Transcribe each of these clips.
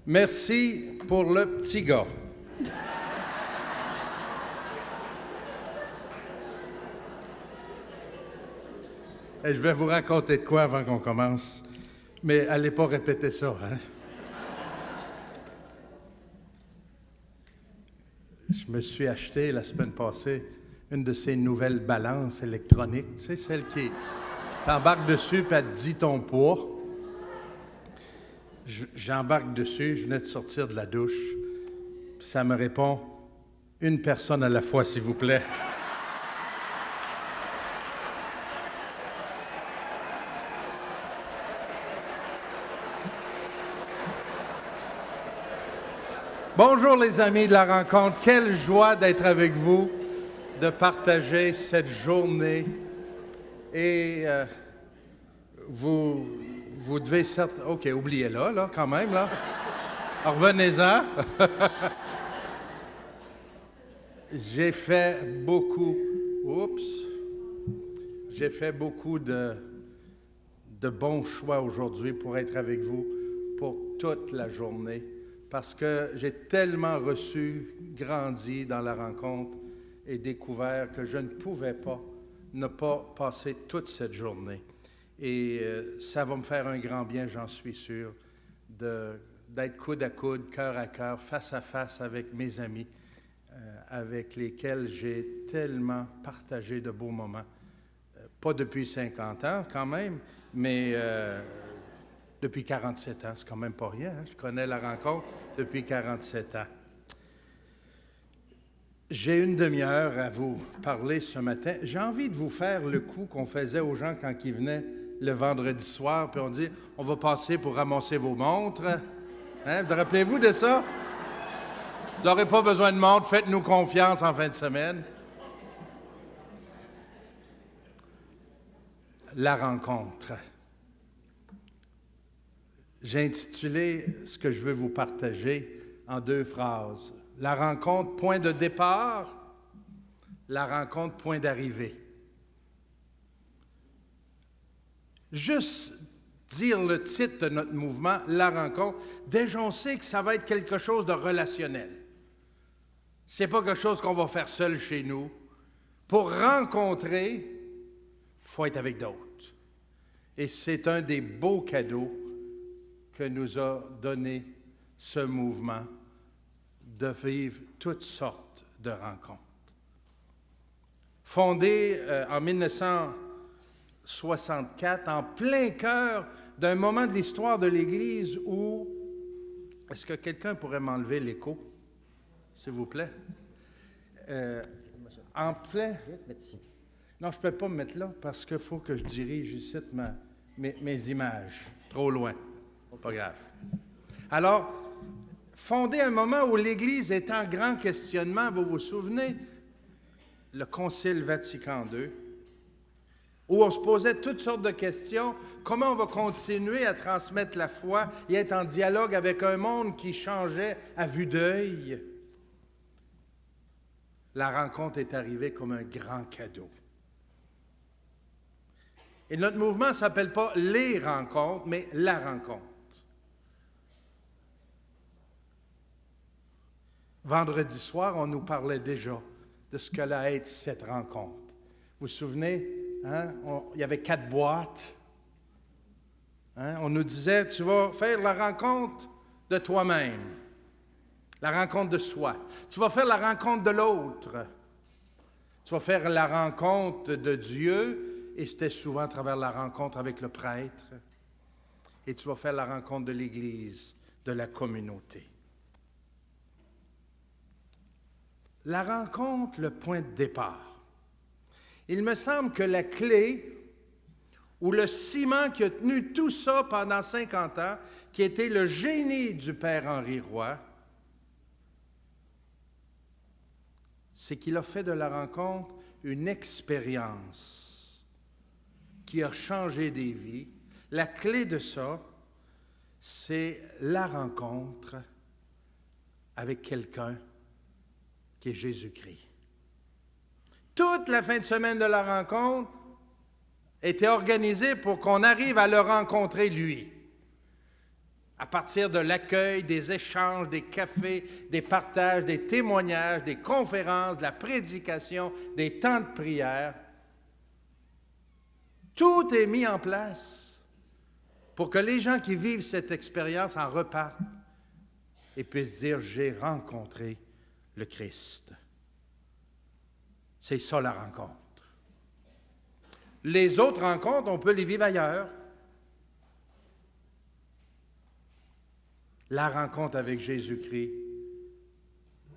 Merci pour le petit gars. Et je vais vous raconter de quoi avant qu'on commence, mais allez pas répéter ça, hein? Je me suis acheté la semaine passée une de ces nouvelles balances électroniques, tu sais, celle qui t'embarques dessus et elle te dit ton poids. J'embarque dessus, je venais de sortir de la douche, puis ça me répond « Une personne à la fois, s'il vous plaît. » Bonjour les amis de la rencontre, quelle joie d'être avec vous, de partager cette journée. Et vous devez certes... OK, oubliez-la, là, quand même, là. Revenez-en. J'ai fait beaucoup... Oups. J'ai fait beaucoup de bons choix aujourd'hui pour être avec vous pour toute la journée. Parce que j'ai tellement reçu, grandi dans la rencontre et découvert que je ne pouvais pas ne pas passer toute cette journée. Et ça va me faire un grand bien, j'en suis sûr, d'être coude à coude, cœur à cœur, face à face avec mes amis, avec lesquels j'ai tellement partagé de beaux moments. Pas depuis 50 ans quand même, mais... depuis 47 ans, c'est quand même pas rien, hein? Je connais la rencontre depuis 47 ans. J'ai une demi-heure à vous parler ce matin. J'ai envie de vous faire le coup qu'on faisait aux gens quand ils venaient le vendredi soir, puis on dit « On va passer pour ramasser vos montres. » Hein? Vous rappelez-vous de ça? Vous n'aurez pas besoin de montre, faites-nous confiance en fin de semaine. La rencontre. J'ai intitulé ce que je veux vous partager en 2 phrases. La rencontre, point de départ. La rencontre, point d'arrivée. Juste dire le titre de notre mouvement, La rencontre, déjà on sait que ça va être quelque chose de relationnel. C'est pas quelque chose qu'on va faire seul chez nous. Pour rencontrer, il faut être avec d'autres. Et c'est un des beaux cadeaux que nous a donné ce mouvement de vivre toutes sortes de rencontres. Fondé en 1964, en plein cœur d'un moment de l'histoire de l'Église où... Est-ce que quelqu'un pourrait m'enlever l'écho, s'il vous plaît? En plein... Non, je ne peux pas me mettre là parce qu'il faut que je dirige ici mes images. Trop loin. Pas grave. Alors, fondé un moment où l'Église est en grand questionnement, vous vous souvenez, le Concile Vatican II, où on se posait toutes sortes de questions, comment on va continuer à transmettre la foi et être en dialogue avec un monde qui changeait à vue d'œil. La rencontre est arrivée comme un grand cadeau. Et notre mouvement ne s'appelle pas les rencontres, mais la rencontre. Vendredi soir, on nous parlait déjà de ce qu'allait être cette rencontre. Vous vous souvenez, hein? Il y avait 4 boîtes. Hein? On nous disait, tu vas faire la rencontre de toi-même, la rencontre de soi. Tu vas faire la rencontre de l'autre. Tu vas faire la rencontre de Dieu, et c'était souvent à travers la rencontre avec le prêtre. Et tu vas faire la rencontre de l'Église, de la communauté. La rencontre, le point de départ. Il me semble que la clé ou le ciment qui a tenu tout ça pendant 50 ans, qui était le génie du Père Henri Roy, c'est qu'il a fait de la rencontre une expérience qui a changé des vies. La clé de ça, c'est la rencontre avec quelqu'un qui est Jésus-Christ. Toute la fin de semaine de la rencontre était organisée pour qu'on arrive à le rencontrer lui. À partir de l'accueil, des échanges, des cafés, des partages, des témoignages, des conférences, de la prédication, des temps de prière, tout est mis en place pour que les gens qui vivent cette expérience en repartent et puissent dire, j'ai rencontré le Christ. C'est ça la rencontre. Les autres rencontres, on peut les vivre ailleurs. La rencontre avec Jésus-Christ,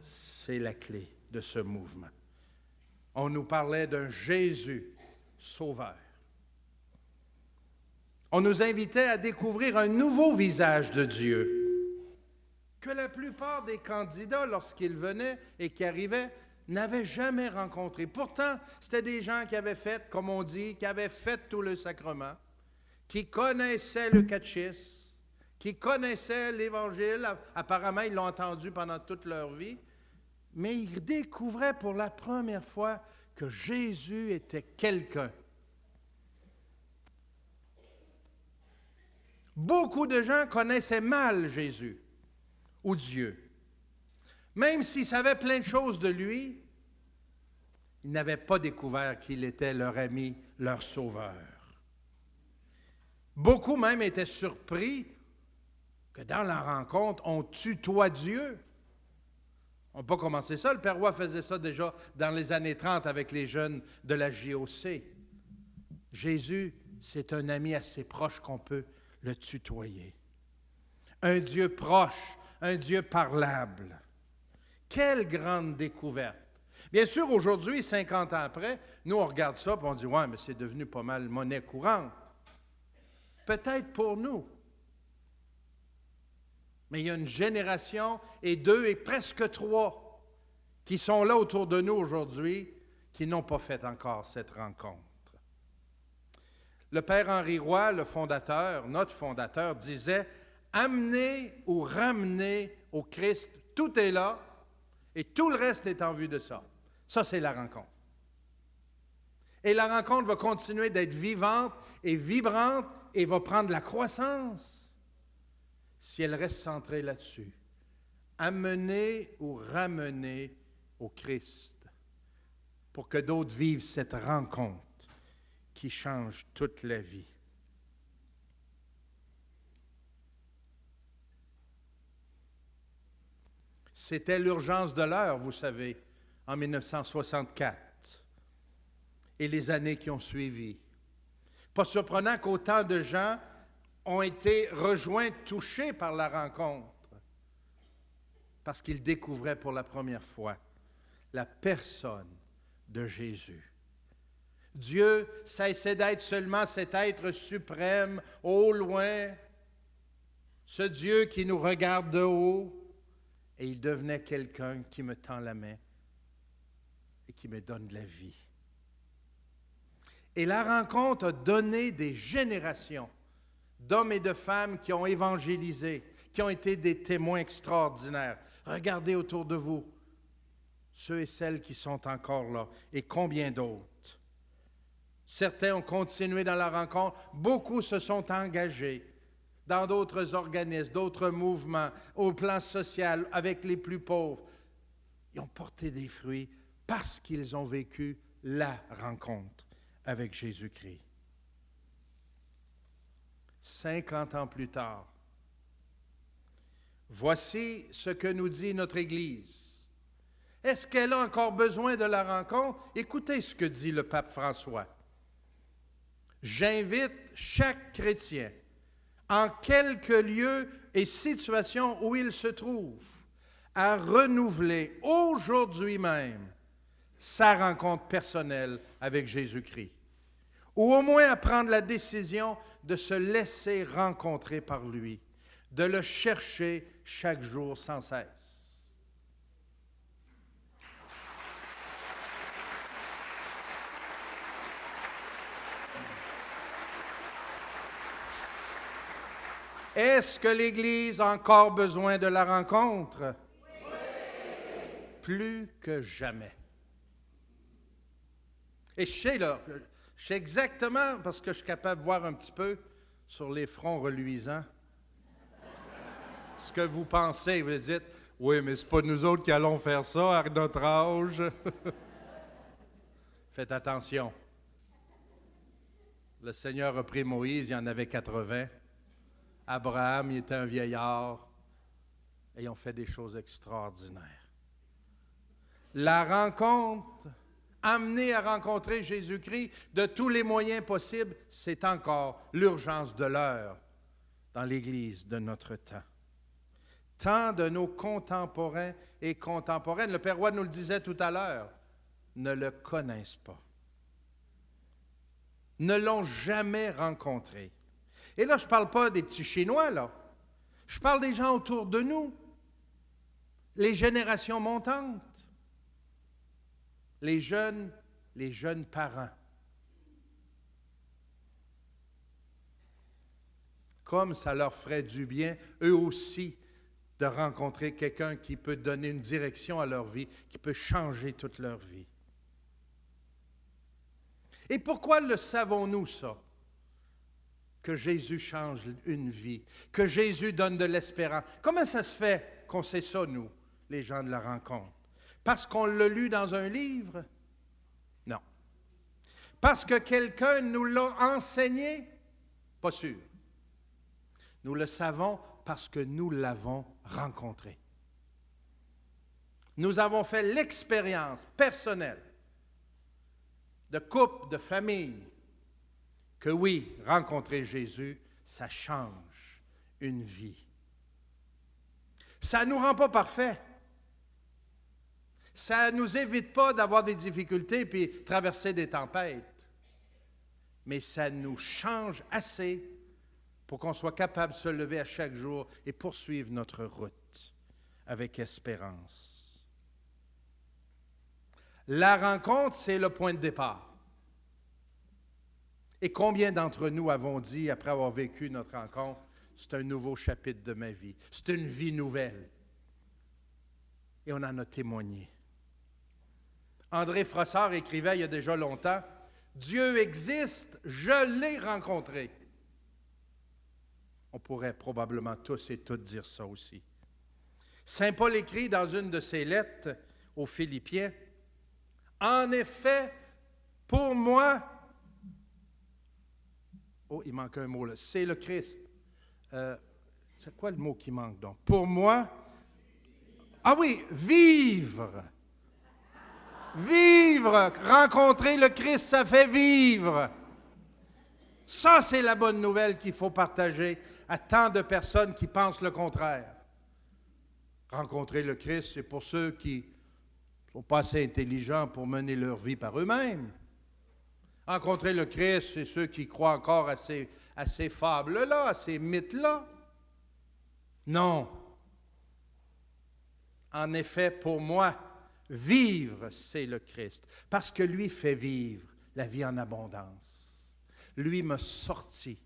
c'est la clé de ce mouvement. On nous parlait d'un Jésus sauveur. On nous invitait à découvrir un nouveau visage de Dieu que la plupart des candidats, lorsqu'ils venaient et qui arrivaient, n'avaient jamais rencontré. Pourtant, c'était des gens qui avaient fait, comme on dit, qui avaient fait tout le sacrement, qui connaissaient le catéchisme, qui connaissaient l'Évangile. Apparemment, ils l'ont entendu pendant toute leur vie, mais ils découvraient pour la première fois que Jésus était quelqu'un. Beaucoup de gens connaissaient mal Jésus ou Dieu. Même s'ils savaient plein de choses de lui, ils n'avaient pas découvert qu'il était leur ami, leur sauveur. Beaucoup même étaient surpris que dans la rencontre, on tutoie Dieu. On n'a pas commencé ça. Le Père Roy faisait ça déjà dans les années 30 avec les jeunes de la JOC. Jésus, c'est un ami assez proche qu'on peut le tutoyer. Un Dieu proche, un Dieu parlable. Quelle grande découverte! Bien sûr, aujourd'hui, 50 ans après, nous, on regarde ça et on dit « Ouais, mais c'est devenu pas mal monnaie courante. » Peut-être pour nous. Mais il y a une génération et deux et presque trois qui sont là autour de nous aujourd'hui qui n'ont pas fait encore cette rencontre. Le Père Henri Roy, le fondateur, notre fondateur, disait « Amener ou ramener au Christ, tout est là et tout le reste est en vue de ça. » Ça, c'est la rencontre. Et la rencontre va continuer d'être vivante et vibrante et va prendre la croissance si elle reste centrée là-dessus. Amener ou ramener au Christ pour que d'autres vivent cette rencontre qui change toute la vie. C'était l'urgence de l'heure, vous savez, en 1964 et les années qui ont suivi. Pas surprenant qu'autant de gens ont été rejoints, touchés par la rencontre, parce qu'ils découvraient pour la première fois la personne de Jésus. Dieu cessait d'être seulement cet être suprême, au loin, ce Dieu qui nous regarde de haut, et il devenait quelqu'un qui me tend la main et qui me donne de la vie. Et la rencontre a donné des générations d'hommes et de femmes qui ont évangélisé, qui ont été des témoins extraordinaires. Regardez autour de vous, ceux et celles qui sont encore là, et combien d'autres. Certains ont continué dans la rencontre, beaucoup se sont engagés dans d'autres organismes, d'autres mouvements, au plan social, avec les plus pauvres. Ils ont porté des fruits parce qu'ils ont vécu la rencontre avec Jésus-Christ. 50 ans plus tard, voici ce que nous dit notre Église. Est-ce qu'elle a encore besoin de la rencontre? Écoutez ce que dit le pape François. J'invite chaque chrétien, en quelque lieu et situation où il se trouve, à renouveler aujourd'hui même sa rencontre personnelle avec Jésus-Christ, ou au moins à prendre la décision de se laisser rencontrer par lui, de le chercher chaque jour sans cesse. Est-ce que l'Église a encore besoin de la rencontre? Oui. Plus que jamais. Et je sais exactement, parce que je suis capable de voir un petit peu sur les fronts reluisants. ce que vous pensez. Vous dites, oui, mais c'est pas nous autres qui allons faire ça à notre âge. Faites attention. Le Seigneur a pris Moïse, il en avait 80. Abraham, il était un vieillard. Et ils ont fait des choses extraordinaires. La rencontre, amener à rencontrer Jésus-Christ de tous les moyens possibles, c'est encore l'urgence de l'heure dans l'Église de notre temps. Tant de nos contemporains et contemporaines, le Père Roy nous le disait tout à l'heure, ne le connaissent pas. Ne l'ont jamais rencontré. Et là, je ne parle pas des petits Chinois, là. Je parle des gens autour de nous, les générations montantes, les jeunes parents. Comme ça leur ferait du bien, eux aussi, de rencontrer quelqu'un qui peut donner une direction à leur vie, qui peut changer toute leur vie. Et pourquoi le savons-nous, ça? Que Jésus change une vie, que Jésus donne de l'espérance. Comment ça se fait qu'on sait ça, nous, les gens de la rencontre? Parce qu'on l'a lu dans un livre? Non. Parce que quelqu'un nous l'a enseigné? Pas sûr. Nous le savons parce que nous l'avons rencontré. Nous avons fait l'expérience personnelle de couple, de famille, que oui, rencontrer Jésus, ça change une vie. Ça ne nous rend pas parfaits. Ça ne nous évite pas d'avoir des difficultés puis traverser des tempêtes. Mais ça nous change assez pour qu'on soit capable de se lever à chaque jour et poursuivre notre route avec espérance. La rencontre, c'est le point de départ. Et combien d'entre nous avons dit, après avoir vécu notre rencontre, c'est un nouveau chapitre de ma vie, c'est une vie nouvelle. Et on en a témoigné. André Frossard écrivait il y a déjà longtemps, « Dieu existe, je l'ai rencontré. » On pourrait probablement tous et toutes dire ça aussi. Saint Paul écrit dans une de ses lettres aux Philippiens, « En effet, pour moi, oh, il manque un mot là. C'est le Christ. C'est quoi le mot qui manque donc? Pour moi, ah oui, vivre. Vivre, rencontrer le Christ, ça fait vivre. Ça, c'est la bonne nouvelle qu'il faut partager à tant de personnes qui pensent le contraire. Rencontrer le Christ, c'est pour ceux qui ne sont pas assez intelligents pour mener leur vie par eux-mêmes. Rencontrer le Christ, c'est ceux qui croient encore à ces fables-là, à ces mythes-là. Non. En effet, pour moi, vivre, c'est le Christ. Parce que lui fait vivre la vie en abondance. Lui m'a sorti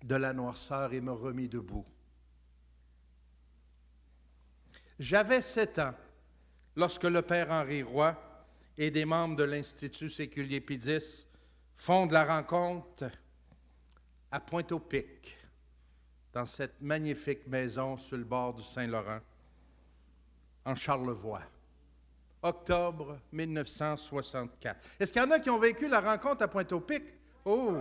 de la noirceur et m'a remis debout. J'avais 7 ans lorsque le père Henri Roy et des membres de l'Institut séculier Pie-X fondent la rencontre à Pointe-au-Pic, dans cette magnifique maison sur le bord du Saint-Laurent, en Charlevoix. Octobre 1964. Est-ce qu'il y en a qui ont vécu la rencontre à Pointe-au-Pic? Oh!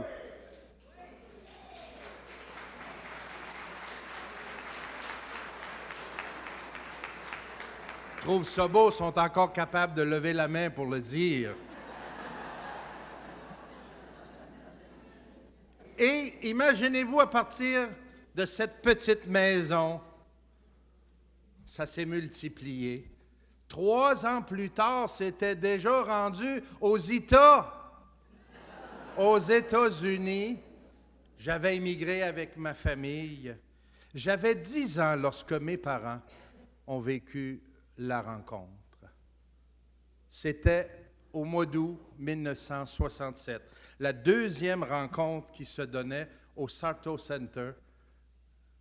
Je trouve ça beau, sont encore capables de lever la main pour le dire. Et imaginez-vous à partir de cette petite maison, ça s'est multiplié. 3 ans plus tard, c'était déjà rendu aux États-Unis. J'avais immigré avec ma famille. J'avais 10 ans lorsque mes parents ont vécu la rencontre. C'était au mois d'août 1967, la deuxième rencontre qui se donnait au Sarto Center,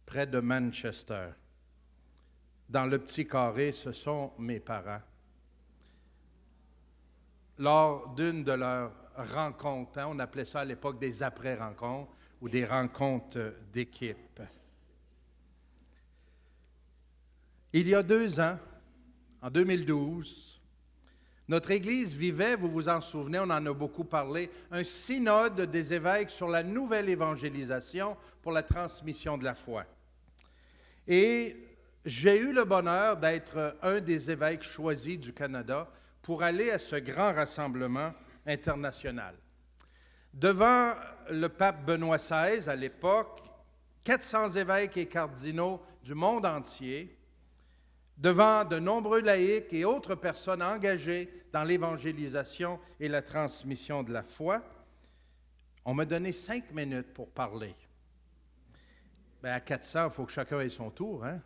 près de Manchester. Dans le petit carré, ce sont mes parents. Lors d'une de leurs rencontres, on appelait ça à l'époque des après-rencontres, ou des rencontres d'équipe. Il y a 2 ans, en 2012, notre Église vivait, vous vous en souvenez, on en a beaucoup parlé, un synode des évêques sur la nouvelle évangélisation pour la transmission de la foi. Et j'ai eu le bonheur d'être un des évêques choisis du Canada pour aller à ce grand rassemblement international. Devant le pape Benoît XVI, à l'époque, 400 évêques et cardinaux du monde entier, devant de nombreux laïcs et autres personnes engagées dans l'évangélisation et la transmission de la foi, on m'a donné 5 minutes pour parler. Bien, à 400, il faut que chacun ait son tour, hein?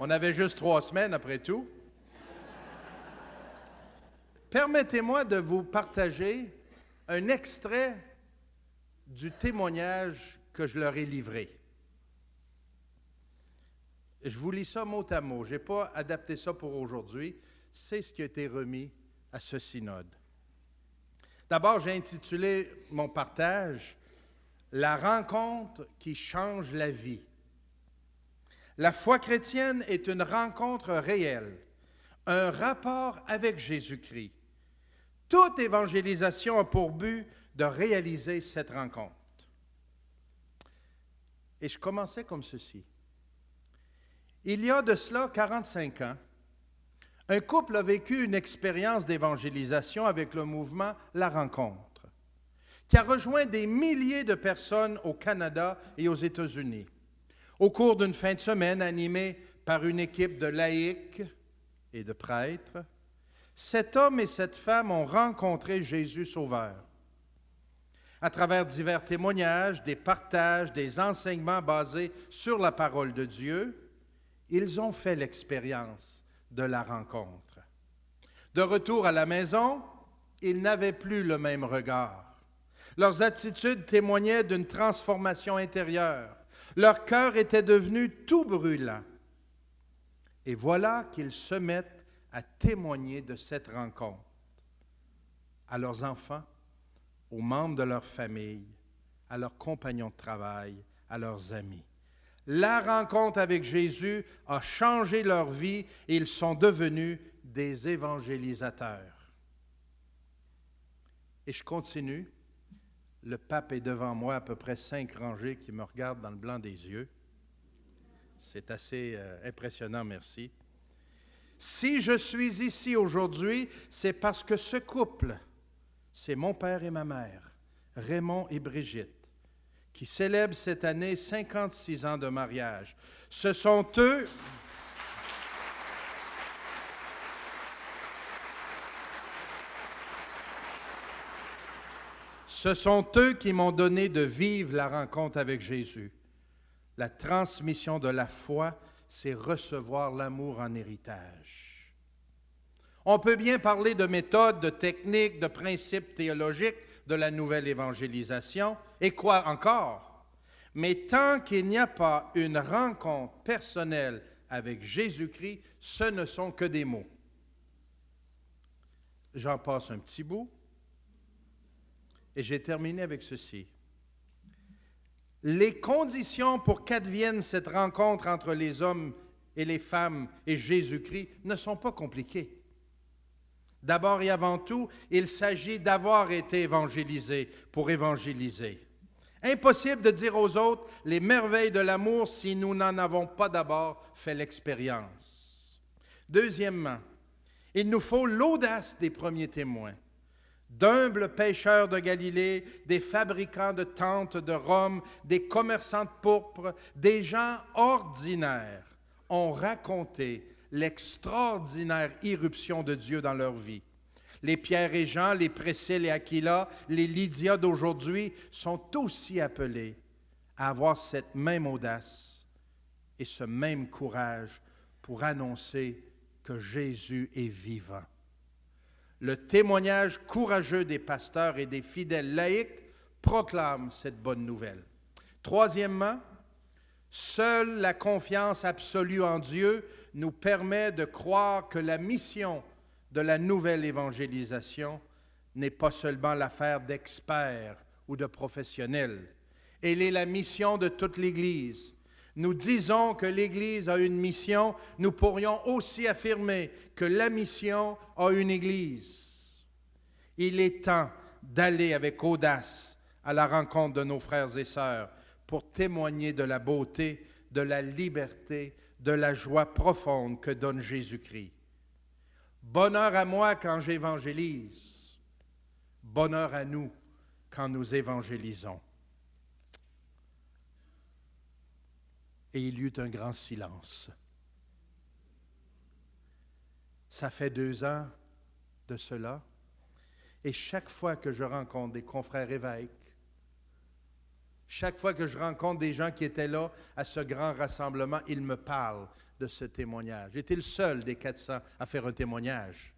On avait juste 3 semaines après tout. Permettez-moi de vous partager un extrait du témoignage que je leur ai livré. Je vous lis ça mot à mot. Je n'ai pas adapté ça pour aujourd'hui. C'est ce qui a été remis à ce synode. D'abord, j'ai intitulé mon partage « La rencontre qui change la vie ». La foi chrétienne est une rencontre réelle, un rapport avec Jésus-Christ. Toute évangélisation a pour but de réaliser cette rencontre. Et je commençais comme ceci. Il y a de cela 45 ans, un couple a vécu une expérience d'évangélisation avec le mouvement La Rencontre, qui a rejoint des milliers de personnes au Canada et aux États-Unis. Au cours d'une fin de semaine animée par une équipe de laïcs et de prêtres, cet homme et cette femme ont rencontré Jésus Sauveur. À travers divers témoignages, des partages, des enseignements basés sur la parole de Dieu, ils ont fait l'expérience de la rencontre. De retour à la maison, ils n'avaient plus le même regard. Leurs attitudes témoignaient d'une transformation intérieure. Leur cœur était devenu tout brûlant. Et voilà qu'ils se mettent à témoigner de cette rencontre à leurs enfants, aux membres de leur famille, à leurs compagnons de travail, à leurs amis. La rencontre avec Jésus a changé leur vie et ils sont devenus des évangélisateurs. Et je continue. Le pape est devant moi, à peu près 5 rangées qui me regardent dans le blanc des yeux. C'est assez impressionnant, merci. Si je suis ici aujourd'hui, c'est parce que ce couple, c'est mon père et ma mère, Raymond et Brigitte, qui célèbrent cette année 56 ans de mariage. Ce sont eux... Ce sont eux qui m'ont donné de vivre la rencontre avec Jésus. La transmission de la foi, c'est recevoir l'amour en héritage. On peut bien parler de méthodes, de techniques, de principes théologiques de la nouvelle évangélisation, et quoi encore? Mais tant qu'il n'y a pas une rencontre personnelle avec Jésus-Christ, ce ne sont que des mots. J'en passe un petit bout. Et j'ai terminé avec ceci. Les conditions pour qu'advienne cette rencontre entre les hommes et les femmes et Jésus-Christ ne sont pas compliquées. D'abord et avant tout, il s'agit d'avoir été évangélisé pour évangéliser. Impossible de dire aux autres les merveilles de l'amour si nous n'en avons pas d'abord fait l'expérience. Deuxièmement, il nous faut l'audace des premiers témoins. D'humbles pêcheurs de Galilée, des fabricants de tentes de Rome, des commerçants de pourpre, des gens ordinaires ont raconté l'extraordinaire irruption de Dieu dans leur vie. Les Pierre et Jean, les Priscille et Aquila, les Lydia d'aujourd'hui sont aussi appelés à avoir cette même audace et ce même courage pour annoncer que Jésus est vivant. Le témoignage courageux des pasteurs et des fidèles laïcs proclame cette bonne nouvelle. Troisièmement, seule la confiance absolue en Dieu nous permet de croire que la mission de la nouvelle évangélisation n'est pas seulement l'affaire d'experts ou de professionnels. Elle est la mission de toute l'Église. Nous disons que l'Église a une mission, nous pourrions aussi affirmer que la mission a une Église. Il est temps d'aller avec audace à la rencontre de nos frères et sœurs pour témoigner de la beauté, de la liberté, de la joie profonde que donne Jésus-Christ. Bonheur à moi quand j'évangélise, bonheur à nous quand nous évangélisons. Et il y eut un grand silence. Ça fait 2 ans de cela, et chaque fois que je rencontre des confrères évêques, chaque fois que je rencontre des gens qui étaient là à ce grand rassemblement, ils me parlent de ce témoignage. J'étais le seul des 400 à faire un témoignage.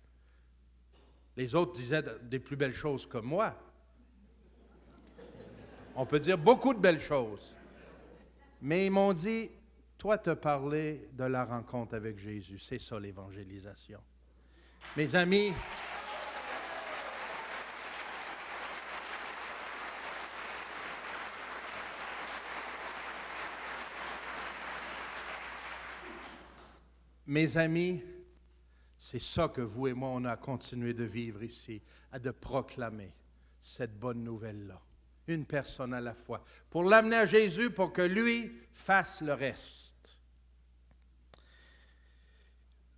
Les autres disaient des plus belles choses comme moi. On peut dire beaucoup de belles choses. Mais ils m'ont dit, toi, te parler de la rencontre avec Jésus, c'est ça l'évangélisation. Mes amis, c'est ça que vous et moi, on a continué de vivre ici, de proclamer cette bonne nouvelle-là. Une personne à la fois, pour l'amener à Jésus, pour que lui fasse le reste.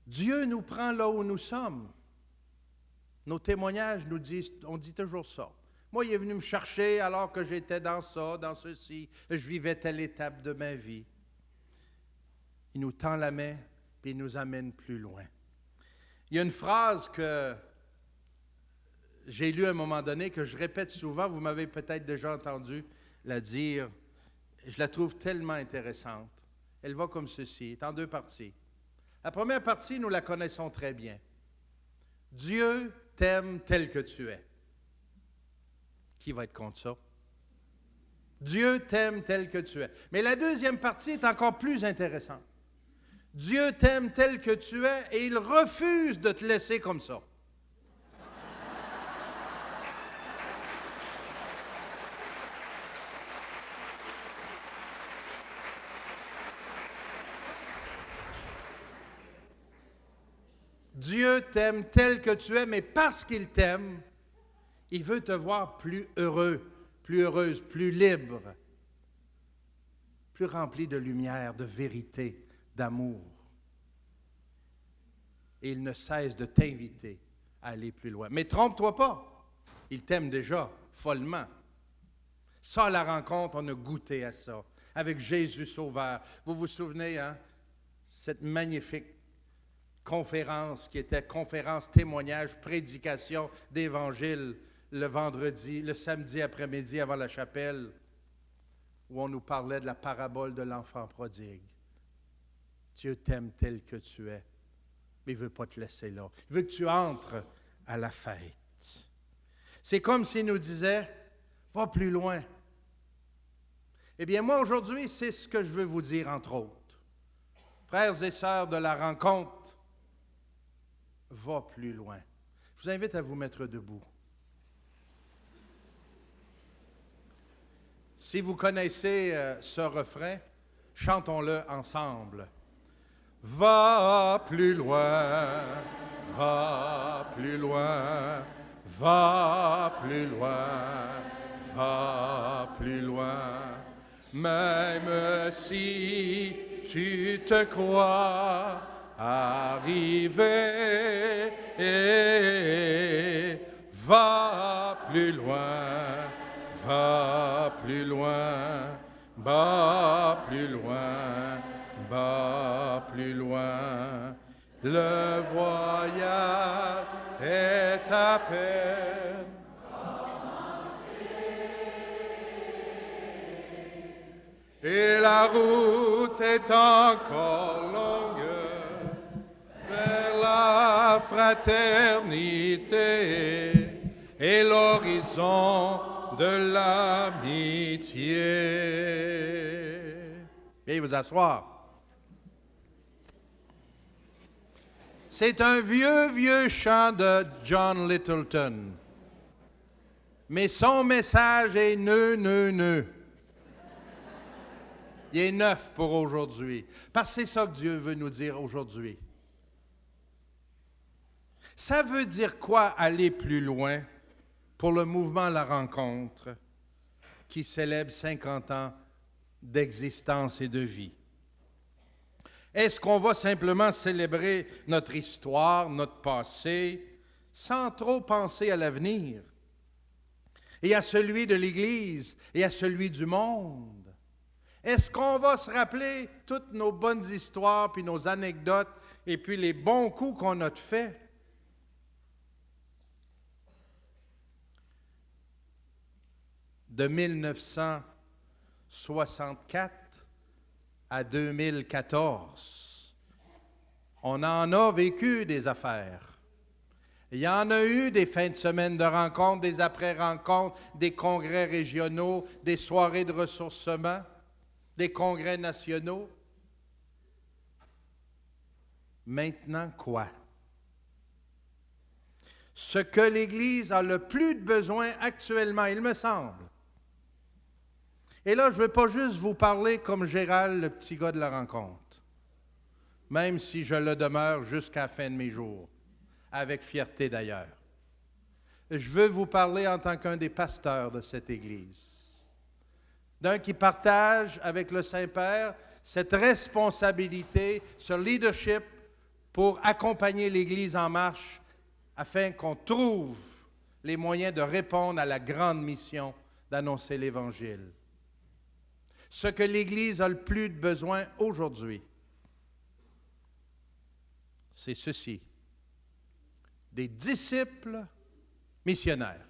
Dieu nous prend là où nous sommes. Nos témoignages nous disent, on dit toujours ça. Moi, il est venu me chercher alors que j'étais dans ça, dans ceci, je vivais telle étape de ma vie. Il nous tend la main, puis il nous amène plus loin. Il y a une phrase que j'ai lue à un moment donné, que je répète souvent, vous m'avez peut-être déjà entendu la dire, je la trouve tellement intéressante. Elle va comme ceci, elle est en 2 parties. La première partie, nous la connaissons très bien. Dieu t'aime tel que tu es. Qui va être contre ça? Dieu t'aime tel que tu es. Mais la deuxième partie est encore plus intéressante. Dieu t'aime tel que tu es et il refuse de te laisser comme ça. Dieu t'aime tel que tu es, mais parce qu'il t'aime, il veut te voir plus heureux, plus heureuse, plus libre, plus rempli de lumière, de vérité, d'amour. Et il ne cesse de t'inviter à aller plus loin. Mais trompe-toi pas, il t'aime déjà follement. Ça, la rencontre, on a goûté à ça, avec Jésus Sauveur. Vous vous souvenez, hein, cette magnifique conférence qui était conférence, témoignage, prédication d'Évangile le vendredi, le samedi après-midi avant la chapelle, où on nous parlait de la parabole de l'enfant prodigue. Dieu t'aime tel que tu es, mais il ne veut pas te laisser là. Il veut que tu entres à la fête. C'est comme s'il nous disait, va plus loin. Eh bien, moi, aujourd'hui, c'est ce que je veux vous dire, entre autres. Frères et sœurs de la rencontre, va plus loin. Je vous invite à vous mettre debout. Si vous connaissez ce refrain, chantons-le ensemble. Va plus loin, va plus loin, va plus loin, va plus loin. Même si tu te crois arrivé, va plus loin, va plus loin, va plus loin, va plus loin. Le voyage est à peine et la route est encore longue vers la fraternité et l'horizon de l'amitié. Veuillez vous asseoir. C'est un vieux chant de John Littleton. Mais son message est nœud. Il est neuf pour aujourd'hui. Parce que c'est ça que Dieu veut nous dire aujourd'hui. Ça veut dire quoi aller plus loin pour le mouvement La Rencontre qui célèbre 50 ans d'existence et de vie? Est-ce qu'on va simplement célébrer notre histoire, notre passé, sans trop penser à l'avenir et à celui de l'Église et à celui du monde? Est-ce qu'on va se rappeler toutes nos bonnes histoires, puis nos anecdotes, et puis les bons coups qu'on a faits? De 1964 à 2014, on en a vécu des affaires. Il y en a eu des fins de semaine de rencontres, des après-rencontres, des congrès régionaux, des soirées de ressourcement, des congrès nationaux. Maintenant, quoi? Ce que l'Église a le plus de besoin actuellement, il me semble. Et là, je ne veux pas juste vous parler comme Gérald, le petit gars de la rencontre, même si je le demeure jusqu'à la fin de mes jours, avec fierté d'ailleurs. Je veux vous parler en tant qu'un des pasteurs de cette Église, d'un qui partage avec le Saint-Père cette responsabilité, ce leadership pour accompagner l'Église en marche afin qu'on trouve les moyens de répondre à la grande mission d'annoncer l'Évangile. Ce que l'Église a le plus de besoin aujourd'hui, c'est ceci: des disciples missionnaires.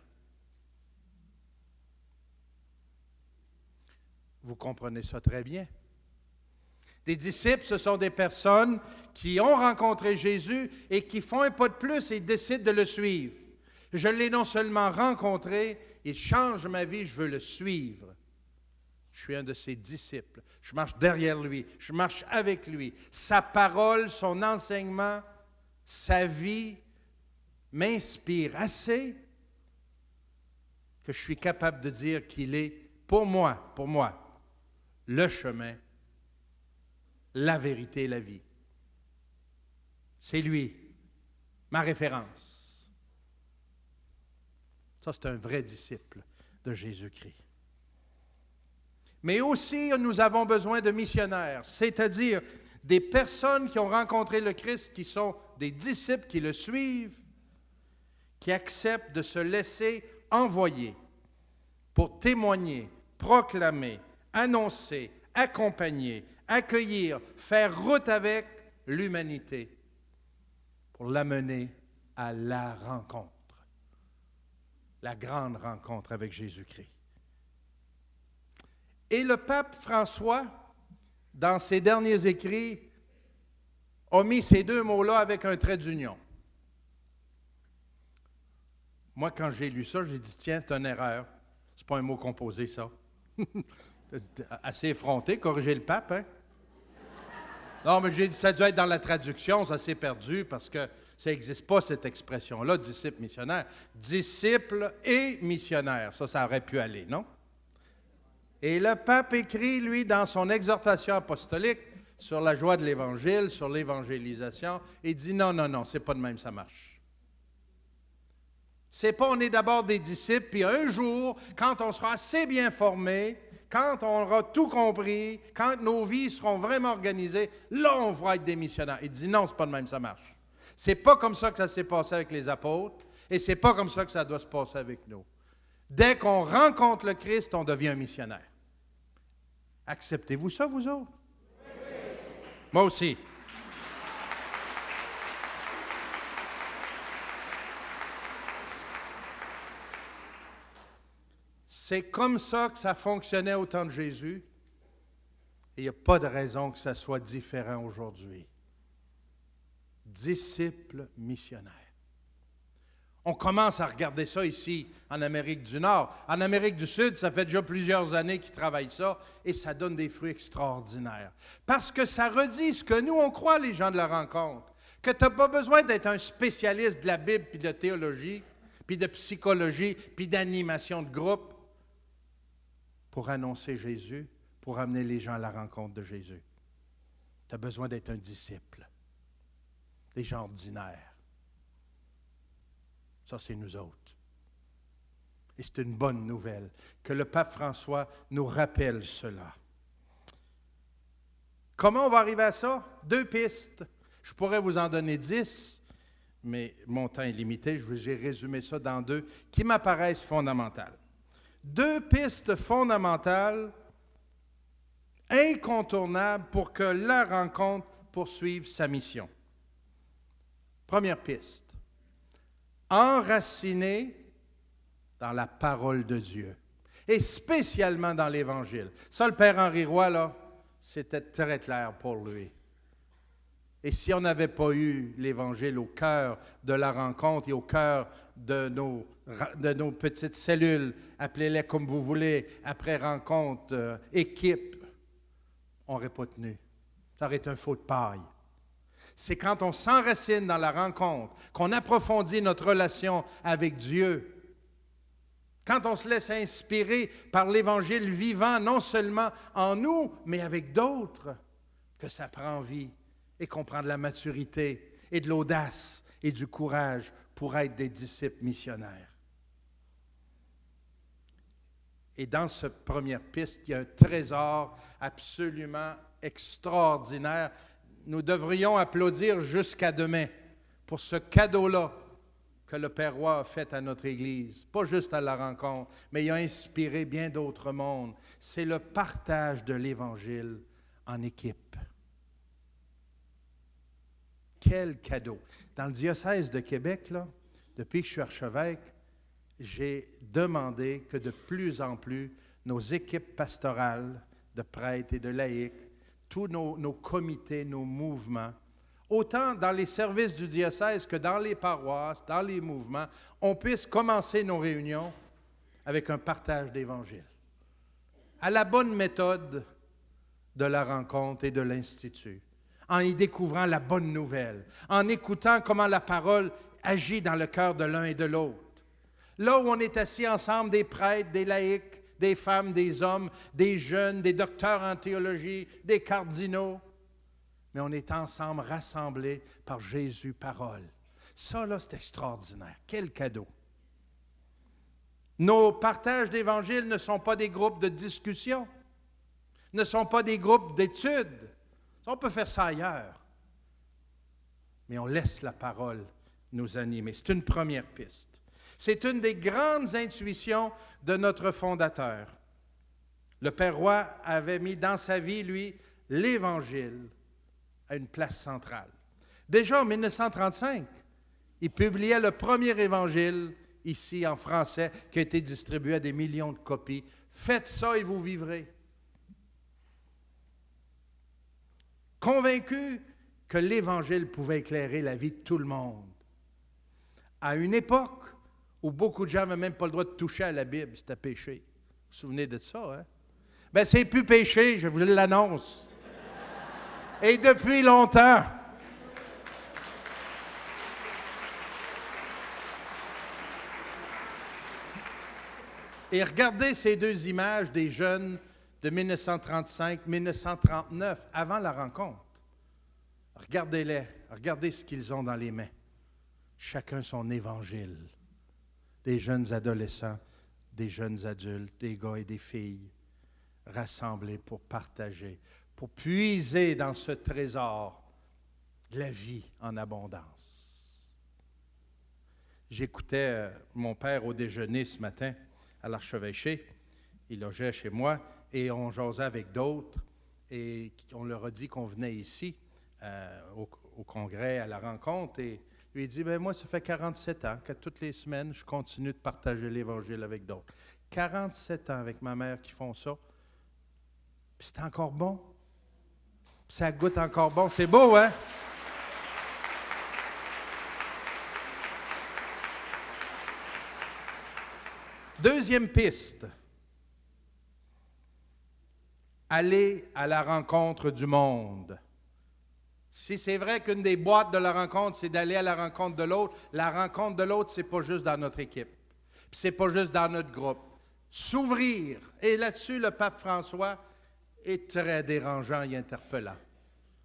Vous comprenez ça très bien. Des disciples, ce sont des personnes qui ont rencontré Jésus et qui font un pas de plus et décident de le suivre. Je l'ai non seulement rencontré, il change ma vie, je veux le suivre. Je suis un de ses disciples. Je marche derrière lui. Je marche avec lui. Sa parole, son enseignement, sa vie m'inspire assez que je suis capable de dire qu'il est, pour moi, le chemin, la vérité et la vie. C'est lui, ma référence. Ça, c'est un vrai disciple de Jésus-Christ. Mais aussi, nous avons besoin de missionnaires, c'est-à-dire des personnes qui ont rencontré le Christ, qui sont des disciples qui le suivent, qui acceptent de se laisser envoyer pour témoigner, proclamer, annoncer, accompagner, accueillir, faire route avec l'humanité pour l'amener à la rencontre, la grande rencontre avec Jésus-Christ. Et le pape François, dans ses derniers écrits, a mis ces deux mots-là avec un trait d'union. Moi, quand j'ai lu ça, j'ai dit, tiens, c'est une erreur. C'est pas un mot composé, ça. Assez effronté, corriger le pape, hein? Non, mais j'ai dit, ça a dû être dans la traduction, ça s'est perdu parce que ça n'existe pas, cette expression-là, disciple missionnaire. Disciple et missionnaire, ça aurait pu aller, non? Et le pape écrit, lui, dans son exhortation apostolique sur la joie de l'Évangile, sur l'évangélisation, il dit non, c'est pas de même, ça marche. C'est pas on est d'abord des disciples, puis un jour, quand on sera assez bien formé, quand on aura tout compris, quand nos vies seront vraiment organisées, là, on va être des missionnaires. Il dit non, c'est pas de même, ça marche. C'est pas comme ça que ça s'est passé avec les apôtres, et c'est pas comme ça que ça doit se passer avec nous. Dès qu'on rencontre le Christ, on devient un missionnaire. Acceptez-vous ça, vous autres? Oui. Moi aussi. C'est comme ça que ça fonctionnait au temps de Jésus. Et il n'y a pas de raison que ça soit différent aujourd'hui. Disciples missionnaires. On commence à regarder ça ici, en Amérique du Nord. En Amérique du Sud, ça fait déjà plusieurs années qu'ils travaillent ça, et ça donne des fruits extraordinaires. Parce que ça redit ce que nous, on croit, les gens de la rencontre, que tu n'as pas besoin d'être un spécialiste de la Bible, puis de théologie, puis de psychologie, puis d'animation de groupe pour annoncer Jésus, pour amener les gens à la rencontre de Jésus. Tu as besoin d'être un disciple. Des gens ordinaires. Ça, c'est nous autres. Et c'est une bonne nouvelle que le pape François nous rappelle cela. Comment on va arriver à ça? 2 pistes. Je pourrais vous en donner 10, mais mon temps est limité. J'ai résumé ça dans 2 qui m'apparaissent fondamentales. 2 pistes fondamentales, incontournables pour que la rencontre poursuive sa mission. Première piste. Enraciner dans la parole de Dieu, et spécialement dans l'Évangile. Ça, le Père Henri Roy, là, c'était très clair pour lui. Et si on n'avait pas eu l'Évangile au cœur de la rencontre et au cœur de nos petites cellules, appelez-les comme vous voulez, après rencontre, équipe, on n'aurait pas tenu. Ça aurait été un faux de paille. C'est quand on s'enracine dans la rencontre, qu'on approfondit notre relation avec Dieu, quand on se laisse inspirer par l'Évangile vivant, non seulement en nous, mais avec d'autres, que ça prend vie et qu'on prend de la maturité et de l'audace et du courage pour être des disciples missionnaires. Et dans cette première piste, il y a un trésor absolument extraordinaire. Nous devrions applaudir jusqu'à demain pour ce cadeau-là que le Père Roy a fait à notre Église, pas juste à la rencontre, mais il a inspiré bien d'autres mondes. C'est le partage de l'Évangile en équipe. Quel cadeau! Dans le diocèse de Québec, là, depuis que je suis archevêque, j'ai demandé que de plus en plus, nos équipes pastorales de prêtres et de laïcs, tous nos comités, nos mouvements, autant dans les services du diocèse que dans les paroisses, dans les mouvements, on puisse commencer nos réunions avec un partage d'Évangile. À la bonne méthode de la rencontre et de l'Institut, en y découvrant la bonne nouvelle, en écoutant comment la parole agit dans le cœur de l'un et de l'autre. Là où on est assis ensemble, des prêtres, des laïcs, des femmes, des hommes, des jeunes, des docteurs en théologie, des cardinaux, mais on est ensemble rassemblés par Jésus, parole. Ça, là, c'est extraordinaire. Quel cadeau! Nos partages d'Évangile ne sont pas des groupes de discussion, ne sont pas des groupes d'études. On peut faire ça ailleurs. Mais on laisse la parole nous animer. C'est une première piste. C'est une des grandes intuitions de notre fondateur. Le Père Roy avait mis dans sa vie, lui, l'Évangile à une place centrale. Déjà en 1935, il publiait le premier Évangile ici en français qui a été distribué à des millions de copies. Faites ça et vous vivrez. Convaincu que l'Évangile pouvait éclairer la vie de tout le monde. À une époque où beaucoup de gens n'avaient même pas le droit de toucher à la Bible, c'était péché. Vous vous souvenez de ça, hein? Bien, c'est plus péché, je vous l'annonce. Et depuis longtemps. Et regardez ces 2 images des jeunes de 1935-1939, avant la rencontre. Regardez-les, regardez ce qu'ils ont dans les mains. Chacun son évangile. Des jeunes adolescents, des jeunes adultes, des gars et des filles, rassemblés pour partager, pour puiser dans ce trésor de la vie en abondance. J'écoutais mon père au déjeuner ce matin à l'archevêché. Il logeait chez moi et on jasait avec d'autres et on leur a dit qu'on venait ici au congrès, à la rencontre, et lui il dit, bien moi ça fait 47 ans que toutes les semaines je continue de partager l'Évangile avec d'autres. 47 ans avec ma mère qui font ça. Puis c'est encore bon. Puis ça goûte encore bon. C'est beau, hein? Deuxième piste. Aller à la rencontre du monde. Si c'est vrai qu'une des boîtes de la rencontre, c'est d'aller à la rencontre de l'autre, la rencontre de l'autre, c'est pas juste dans notre équipe. Puis c'est pas juste dans notre groupe. S'ouvrir. Et là-dessus, le pape François est très dérangeant et interpellant.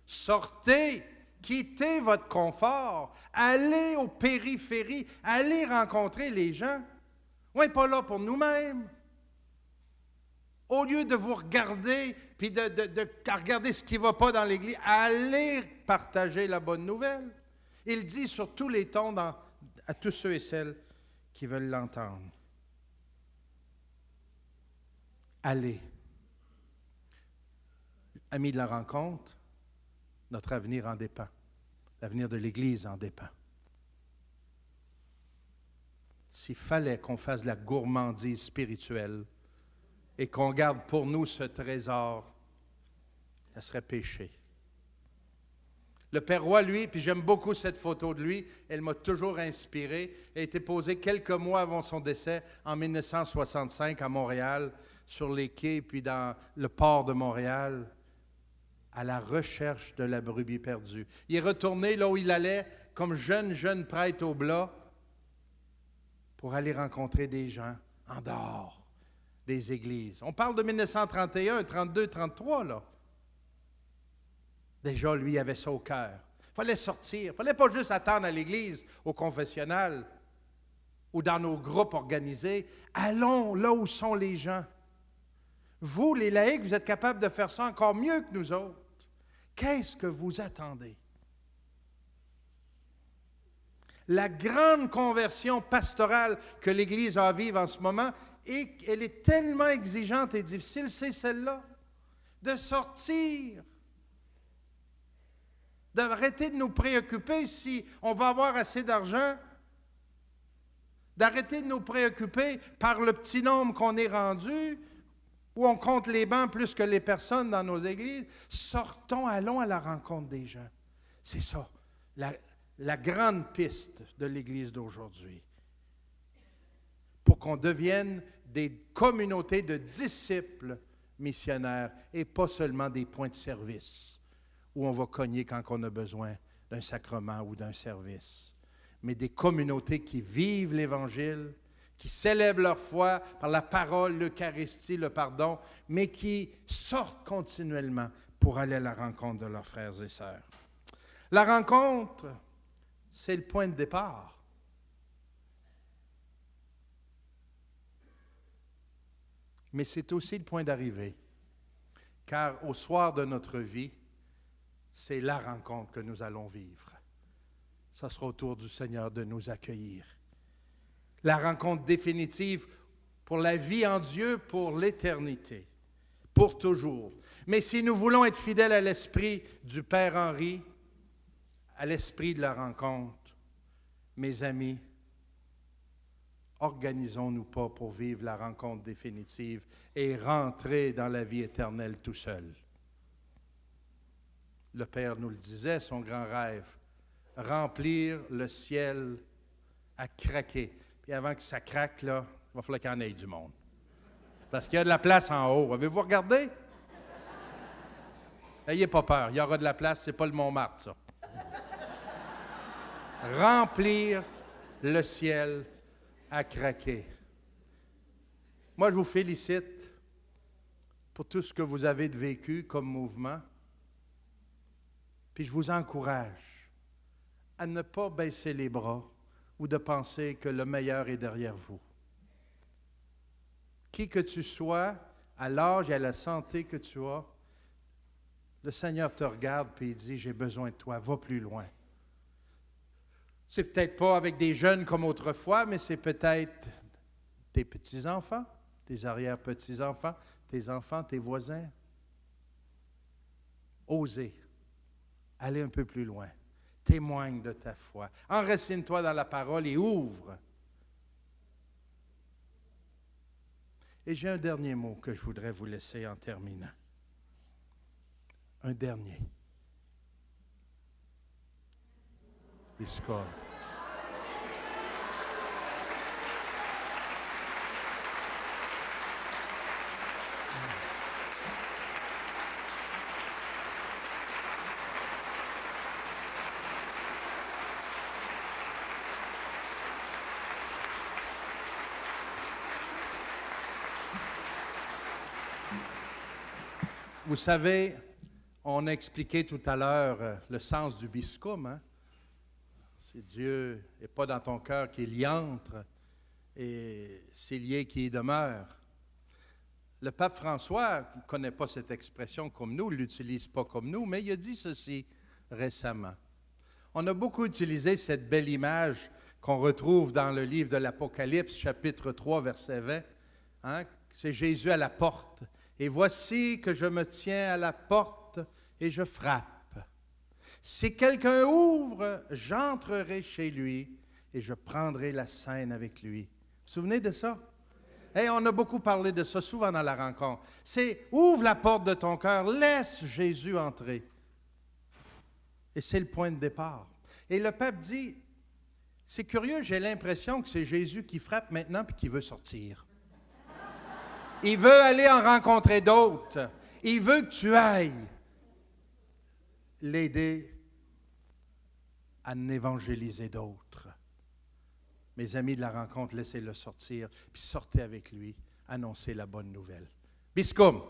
Sortez, quittez votre confort, allez aux périphéries, allez rencontrer les gens. On n'est pas là pour nous-mêmes. Au lieu de vous regarder, puis de regarder ce qui ne va pas dans l'Église, allez partager la bonne nouvelle. Il dit sur tous les tons à tous ceux et celles qui veulent l'entendre. Allez. Amis de la rencontre, notre avenir en dépend. L'avenir de l'Église en dépend. S'il fallait qu'on fasse de la gourmandise spirituelle et qu'on garde pour nous ce trésor, ça serait péché. Le Père Roy, lui, puis j'aime beaucoup cette photo de lui, elle m'a toujours inspiré. Elle a été posée quelques mois avant son décès, en 1965, à Montréal, sur les quais, puis dans le port de Montréal, à la recherche de la brebis perdue. Il est retourné là où il allait, comme jeune prêtre au Blas, pour aller rencontrer des gens en dehors des églises. On parle de 1931, 32, 33, là. Déjà, lui, il avait ça au cœur. Il fallait sortir. Il ne fallait pas juste attendre à l'église, au confessionnal ou dans nos groupes organisés. Allons là où sont les gens. Vous, les laïcs, vous êtes capables de faire ça encore mieux que nous autres. Qu'est-ce que vous attendez? La grande conversion pastorale que l'Église a à vivre en ce moment, elle est tellement exigeante et difficile, c'est celle-là, de sortir, d'arrêter de nous préoccuper si on va avoir assez d'argent, d'arrêter de nous préoccuper par le petit nombre qu'on est rendu, où on compte les bancs plus que les personnes dans nos églises. Sortons, allons à la rencontre des gens. C'est ça, la grande piste de l'Église d'aujourd'hui. Pour qu'on devienne des communautés de disciples missionnaires et pas seulement des points de service où on va cogner quand on a besoin d'un sacrement ou d'un service, mais des communautés qui vivent l'Évangile, qui célèbrent leur foi par la parole, l'Eucharistie, le pardon, mais qui sortent continuellement pour aller à la rencontre de leurs frères et sœurs. La rencontre, c'est le point de départ. Mais c'est aussi le point d'arrivée. Car au soir de notre vie, c'est la rencontre que nous allons vivre. Ça sera au tour du Seigneur de nous accueillir. La rencontre définitive pour la vie en Dieu, pour l'éternité, pour toujours. Mais si nous voulons être fidèles à l'esprit du Père Henri, à l'esprit de la rencontre, mes amis, organisons-nous pas pour vivre la rencontre définitive et rentrer dans la vie éternelle tout seul. Le Père nous le disait, son grand rêve, remplir le ciel à craquer. Puis avant que ça craque, là, il va falloir qu'il y en ait du monde. Parce qu'il y a de la place en haut. Avez-vous regardé? N'ayez pas peur, il y aura de la place, c'est pas le Montmartre, ça. Remplir le ciel à craquer. Moi, je vous félicite pour tout ce que vous avez de vécu comme mouvement. Puis je vous encourage à ne pas baisser les bras ou de penser que le meilleur est derrière vous. Qui que tu sois, à l'âge et à la santé que tu as, le Seigneur te regarde et il dit, j'ai besoin de toi, va plus loin. C'est peut-être pas avec des jeunes comme autrefois, mais c'est peut-être tes petits-enfants, tes arrière-petits-enfants, tes enfants, tes voisins. Osez, allez un peu plus loin. Témoigne de ta foi. Enracine-toi dans la parole et ouvre. Et j'ai un dernier mot que je voudrais vous laisser en terminant. Un dernier. Iskol. Vous savez, on a expliqué tout à l'heure le sens du biscum. Hein? Si Dieu n'est pas dans ton cœur qu'il y entre, et s'il y est qu'il y demeure. Le pape François ne connaît pas cette expression comme nous, ne l'utilise pas comme nous, mais il a dit ceci récemment. On a beaucoup utilisé cette belle image qu'on retrouve dans le livre de l'Apocalypse, chapitre 3, verset 20. Hein? C'est Jésus à la porte. Et voici que je me tiens à la porte et je frappe. Si quelqu'un ouvre, j'entrerai chez lui et je prendrai la scène avec lui. Vous vous souvenez de ça? Hey, on a beaucoup parlé de ça souvent dans la rencontre. C'est ouvre la porte de ton cœur, laisse Jésus entrer. Et c'est le point de départ. Et le pape dit, c'est curieux, j'ai l'impression que c'est Jésus qui frappe maintenant puis qui veut sortir. Il veut aller en rencontrer d'autres. Il veut que tu ailles l'aider à en évangéliser d'autres. Mes amis de la rencontre, laissez-le sortir, puis sortez avec lui, annoncez la bonne nouvelle. Biscum!